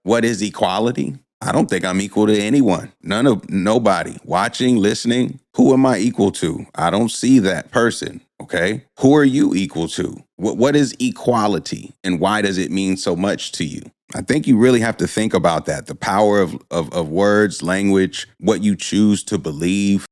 what is equality? I don't think I'm equal to anyone. Nobody. Watching, listening, who am I equal to? I don't see that person. Okay. Who are you equal to? What is equality and why does it mean so much to you? I think you really have to think about that. The power of words, language, what you choose to believe.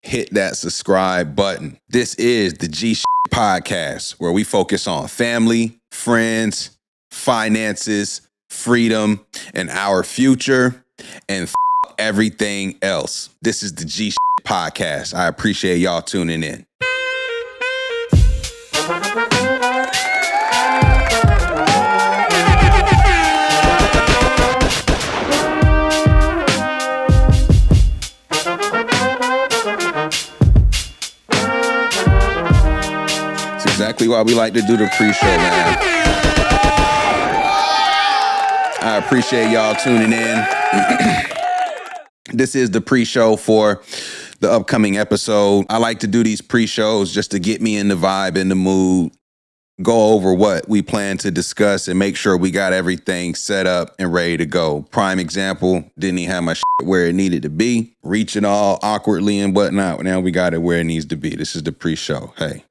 Hit that subscribe button. This is the G Podcast, where we focus on family, friends, finances, freedom, and our future, and everything else. This is the G Podcast. I appreciate y'all tuning in. It's exactly why we like to do the pre-show, man. I appreciate y'all tuning in. This is the pre-show for the upcoming episode. I like to do these pre-shows just to get me in the vibe, in the mood, go over what we plan to discuss and make sure we got everything set up and ready to go. Prime example, didn't even have my shit where it needed to be, reaching all awkwardly and whatnot. Now we got it where it needs to be. This is the pre-show. Hey.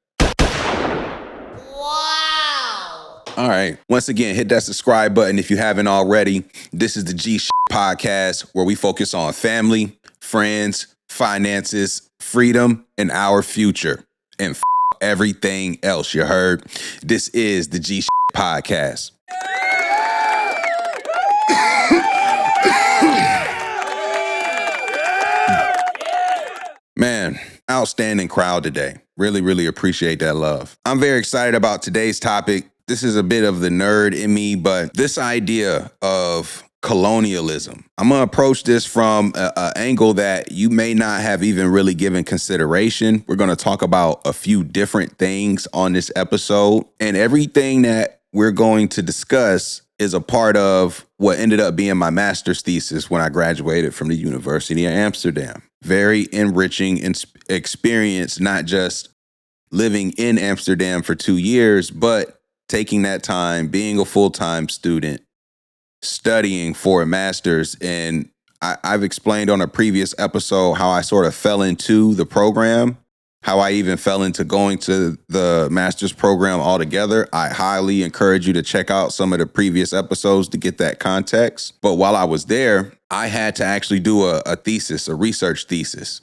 All right. Once again, hit that subscribe button if you haven't already. This is the G Podcast, where we focus on family, friends, finances, freedom, and our future, and everything else. You heard? This is the G Podcast. Man, outstanding crowd today. Really appreciate that love. I'm very excited about today's topic. This is a bit of the nerd in me, but this idea of colonialism, I'm going to approach this from an angle that you may not have even really given consideration. We're going to talk about a few different things on this episode, and everything that we're going to discuss is a part of what ended up being my master's thesis when I graduated from the University of Amsterdam. Very enriching experience, not just living in Amsterdam for 2 years, but taking that time, being a full-time student, studying for a master's. And I've explained on a previous episode how I sort of fell into the program, how I even fell into going to the master's program altogether. I highly encourage you to check out some of the previous episodes to get that context. But while I was there, I had to actually do a thesis, a research thesis.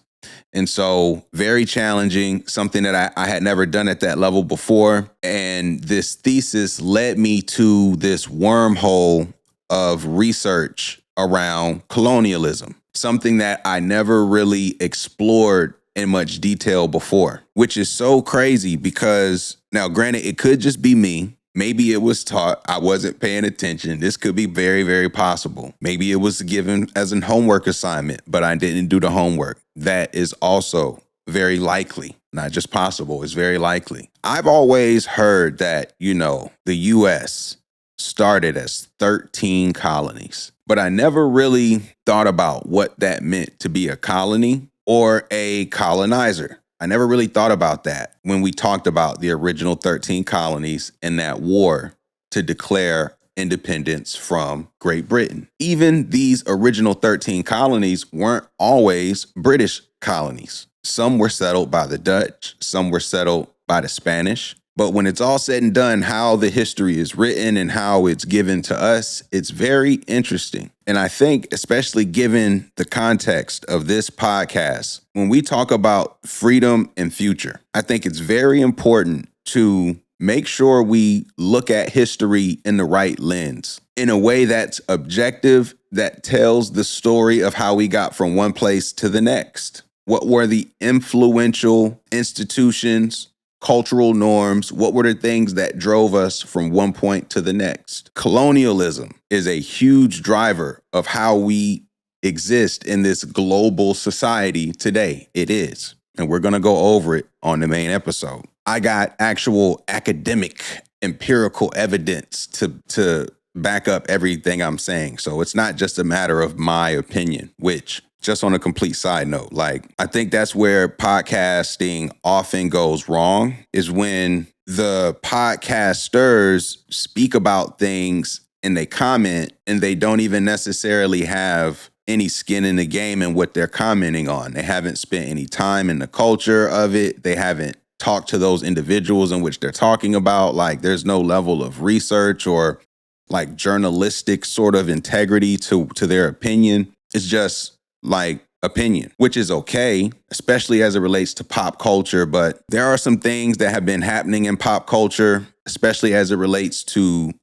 And so very challenging, something that I had never done at that level before. And this thesis led me to this wormhole of research around colonialism, something that I never really explored in much detail before, which is so crazy because now, granted, it could just be me. Maybe it was taught, I wasn't paying attention. This could be very possible. Maybe it was given as an homework assignment, but I didn't do the homework. That is also very likely, not just possible, it's very likely. I've always heard that, the U.S. started as 13 colonies, but I never really thought about what that meant to be a colony or a colonizer. I never really thought about that when we talked about the original 13 colonies and that war to declare independence from Great Britain. Even these original 13 colonies weren't always British colonies. Some were settled by the Dutch, some were settled by the Spanish. But when it's all said and done, how the history is written and how it's given to us, it's very interesting. And I think, especially given the context of this podcast, when we talk about freedom and future, I think it's very important to make sure we look at history in the right lens, in a way that's objective, that tells the story of how we got from one place to the next. What were the influential institutions, cultural norms? What were the things that drove us from one point to the next? Colonialism is a huge driver of how we exist in this global society today. It is. And we're going to go over it on the main episode. I got actual academic, empirical evidence to back up everything I'm saying. So it's not just a matter of my opinion, which, just on a complete side note, I think that's where podcasting often goes wrong, is when the podcasters speak about things and they comment and they don't even necessarily have any skin in the game in what they're commenting on. They haven't spent any time in the culture of it. They haven't talked to those individuals in which they're talking about. Like there's no level of research or like journalistic sort of integrity to their opinion. It's just like opinion, which is okay, especially as it relates to pop culture. But there are some things that have been happening in pop culture, especially as it relates to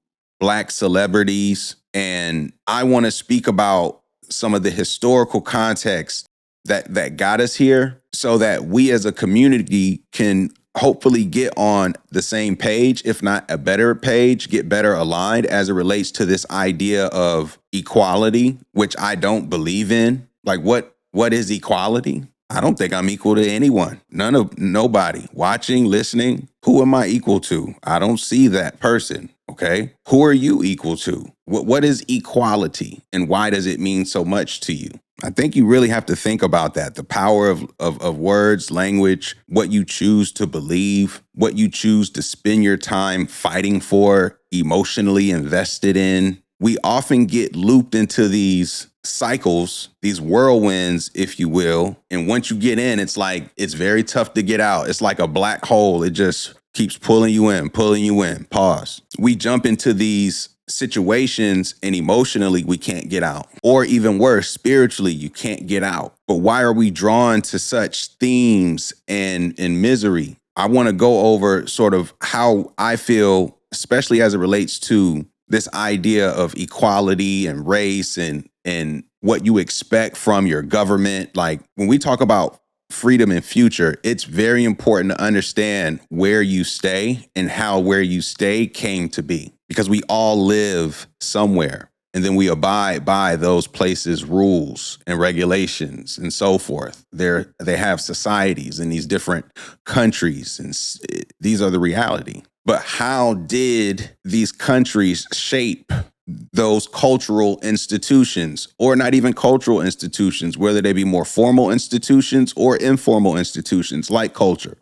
Black celebrities. And I want to speak about some of the historical context that got us here so that we as a community can hopefully get on the same page, if not a better page, get better aligned as it relates to this idea of equality, which I don't believe in. Like what is equality? I don't think I'm equal to anyone. Nobody. Watching, listening, who am I equal to? I don't see that person. Okay. Who are you equal to? What is equality and why does it mean so much to you? I think you really have to think about that. The power of words, language, what you choose to believe, what you choose to spend your time fighting for, emotionally invested in. We often get looped into these cycles, these whirlwinds, if you will. And once you get in, it's like, it's very tough to get out. It's like a black hole. It just keeps pulling you in. Pause. We jump into these situations and emotionally we can't get out. Or even worse, spiritually, you can't get out. But why are we drawn to such themes and misery? I want to go over sort of how I feel, especially as it relates to this idea of equality and race and what you expect from your government. Like when we talk about freedom and future, it's very important to understand where you stay and how where you stay came to be, because we all live somewhere and then we abide by those places' rules and regulations and so forth. They have societies in these different countries, and these are the reality. But how did these countries shape those cultural institutions, or not even cultural institutions, whether they be more formal institutions or informal institutions like culture?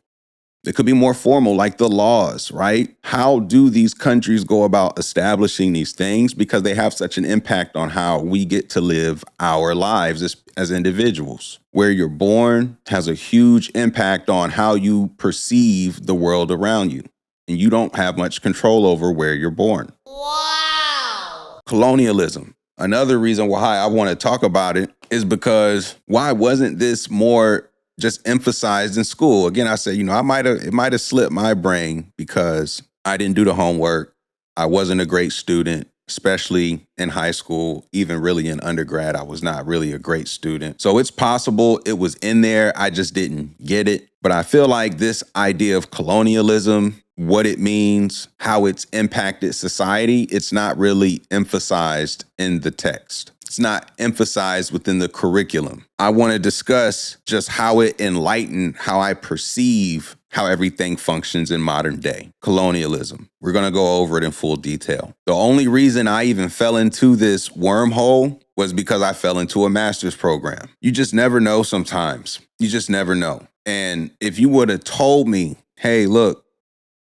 They could be more formal, like the laws, right? How do these countries go about establishing these things? Because they have such an impact on how we get to live our lives as individuals. Where you're born has a huge impact on how you perceive the world around you. And you don't have much control over where you're born. Wow. Colonialism. Another reason why I want to talk about it is because why wasn't this more just emphasized in school? Again, I said, it might have slipped my brain because I didn't do the homework. I wasn't a great student, especially in high school, even really in undergrad. I was not really a great student. So it's possible it was in there. I just didn't get it. But I feel like this idea of colonialism, what it means, how it's impacted society, it's not really emphasized in the text. It's not emphasized within the curriculum. I want to discuss just how it enlightened how I perceive how everything functions in modern day colonialism. We're going to go over it in full detail. The only reason I even fell into this wormhole was because I fell into a master's program. You just never know sometimes. You just never know. And if you would have told me, hey, look,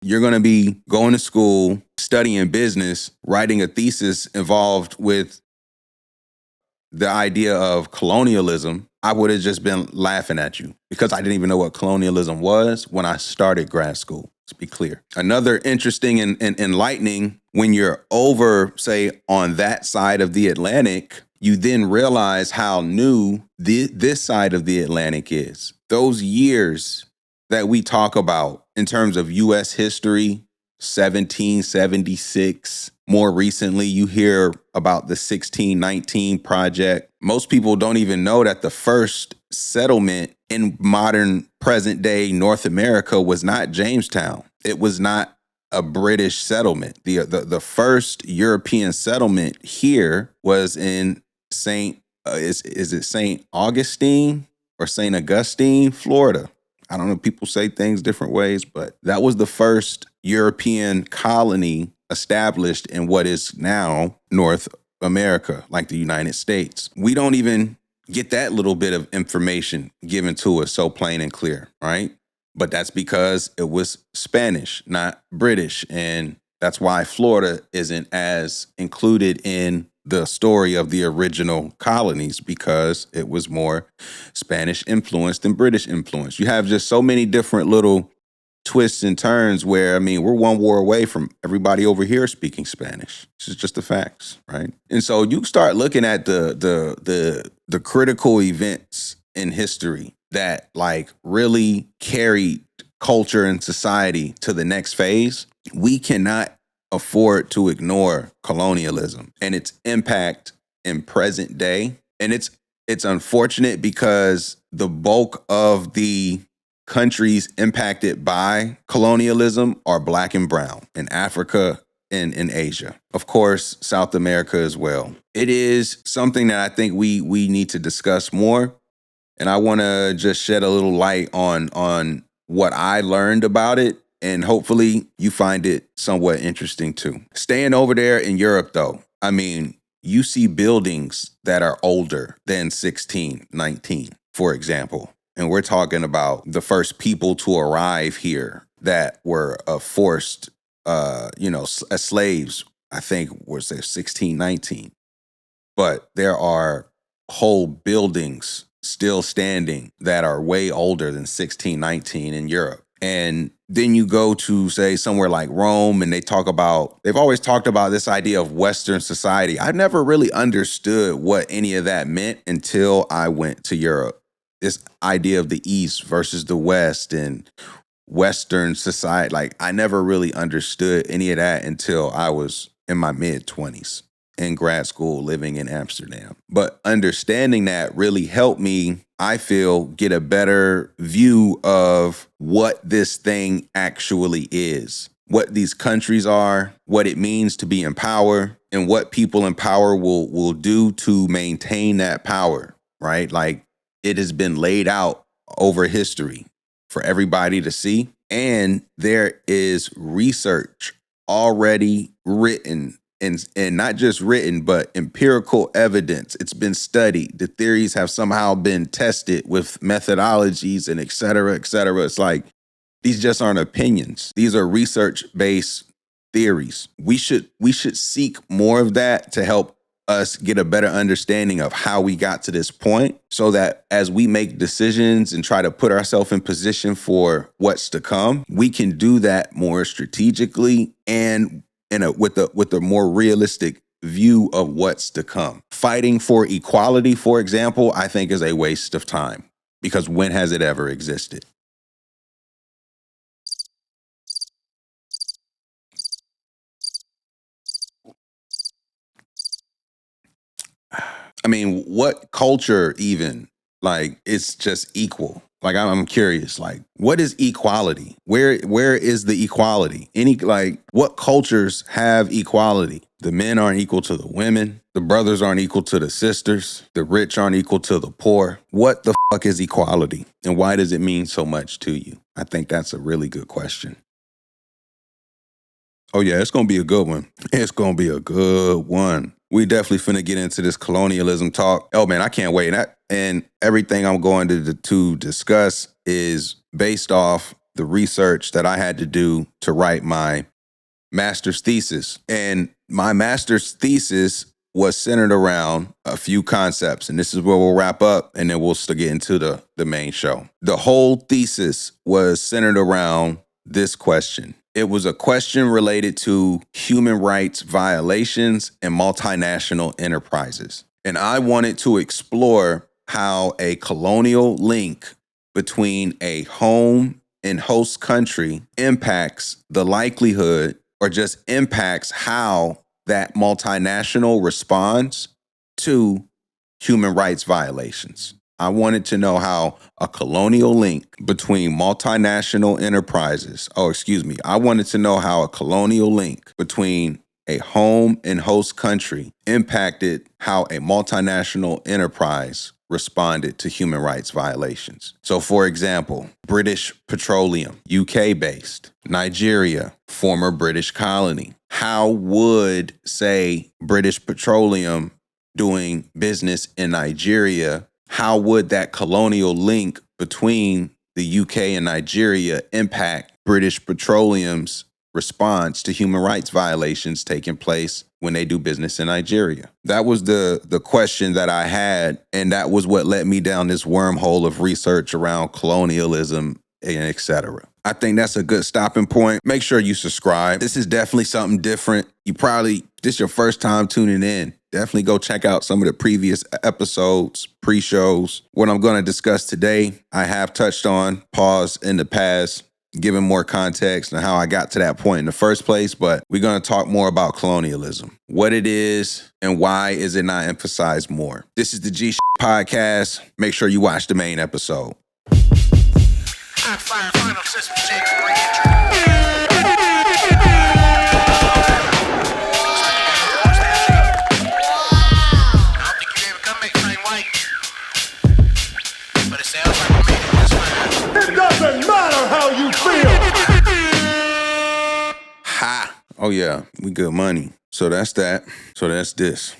you're going to be going to school, studying business, writing a thesis involved with the idea of colonialism, I would have just been laughing at you because I didn't even know what colonialism was when I started grad school. Let's be clear. Another interesting and enlightening, when you're over, say, on that side of the Atlantic, you then realize how new this side of the Atlantic is. Those years that we talk about in terms of U.S. history, 1776. More recently, you hear about the 1619 Project. Most people don't even know that the first settlement in modern present day North America was not Jamestown. It was not a British settlement. The first European settlement here was in is it St. Augustine or St. Augustine, Florida. I don't know, people say things different ways, but that was the first European colony established in what is now North America, like the United States. We don't even get that little bit of information given to us so plain and clear, right? But that's because it was Spanish, not British. And That's why Florida isn't as included in the story of the original colonies, because it was more Spanish influenced than British influenced. You have just so many different little twists and turns where, I mean, we're one war away from everybody over here speaking Spanish. This is just the facts, right? And so you start looking at the critical events in history that like really carried culture and society to the next phase. We cannot afford to ignore colonialism and its impact in present day. And it's unfortunate because the bulk of the countries impacted by colonialism are black and brown in Africa and in Asia. Of course, South America as well. It is something that I think we need to discuss more. And I want to just shed a little light on what I learned about it, and hopefully you find it somewhat interesting too. Staying over there in Europe though, I mean, you see buildings that are older than 1619, for example. And we're talking about the first people to arrive here that were forced, as slaves, I think was there 1619. But there are whole buildings still standing that are way older than 1619 in Europe. And then you go to, say, somewhere like Rome, and they've always talked about this idea of Western society. I never really understood what any of that meant until I went to Europe. This idea of the East versus the West and Western society, like I never really understood any of that until I was in my mid-20s in grad school living in Amsterdam. But understanding that really helped me, I feel, get a better view of what this thing actually is, what these countries are, what it means to be in power, and what people in power will do to maintain that power, right? Like it has been laid out over history for everybody to see. And there is research already written, and not just written, but empirical evidence. It's been studied. The theories have somehow been tested with methodologies and et cetera, et cetera. It's like, these just aren't opinions. These are research-based theories. We should seek more of that to help us get a better understanding of how we got to this point, so that as we make decisions and try to put ourselves in position for what's to come, we can do that more strategically and with a more realistic view of what's to come. Fighting for equality, for example, I think is a waste of time, because when has it ever existed? I mean, what culture even, like, it's just equal? Like, I'm curious, like, what is equality? Where is the equality? What cultures have equality? The men aren't equal to the women. The brothers aren't equal to the sisters. The rich aren't equal to the poor. What the fuck is equality? And why does it mean so much to you? I think that's a really good question. Oh yeah, it's gonna be a good one. It's gonna be a good one. We definitely finna get into this colonialism talk. Oh man, I can't wait. And everything I'm going to discuss is based off the research that I had to do to write my master's thesis. And my master's thesis was centered around a few concepts. And this is where we'll wrap up, and then we'll still get into the main show. The whole thesis was centered around this question. It was a question related to human rights violations and multinational enterprises. And I wanted to explore how a colonial link between a home and host country impacts the likelihood, or just impacts how that multinational responds to human rights violations. I wanted to know how a colonial link between multinational enterprises, I wanted to know how a colonial link between a home and host country impacted how a multinational enterprise responded to human rights violations. So for example, British Petroleum, UK based, Nigeria, former British colony. How would, say, British Petroleum doing business in Nigeria, how would that colonial link between the UK and Nigeria impact British Petroleum's responds to human rights violations taking place when they do business in Nigeria? That was the question that I had, and that was what led me down this wormhole of research around colonialism and etc. I think that's a good stopping point. Make sure you subscribe. This is definitely something different. This your first time tuning in. Definitely go check out some of the previous episodes, pre-shows. What I'm going to discuss today, I have touched on, paused in the past, giving more context on how I got to that point in the first place, but we're going to talk more about colonialism, what it is, and why is it not emphasized more. This is the G Podcast. Make sure you watch the main episode. Final system check. It doesn't matter how you feel. Ha! Oh yeah, we good money. So that's that. So that's this.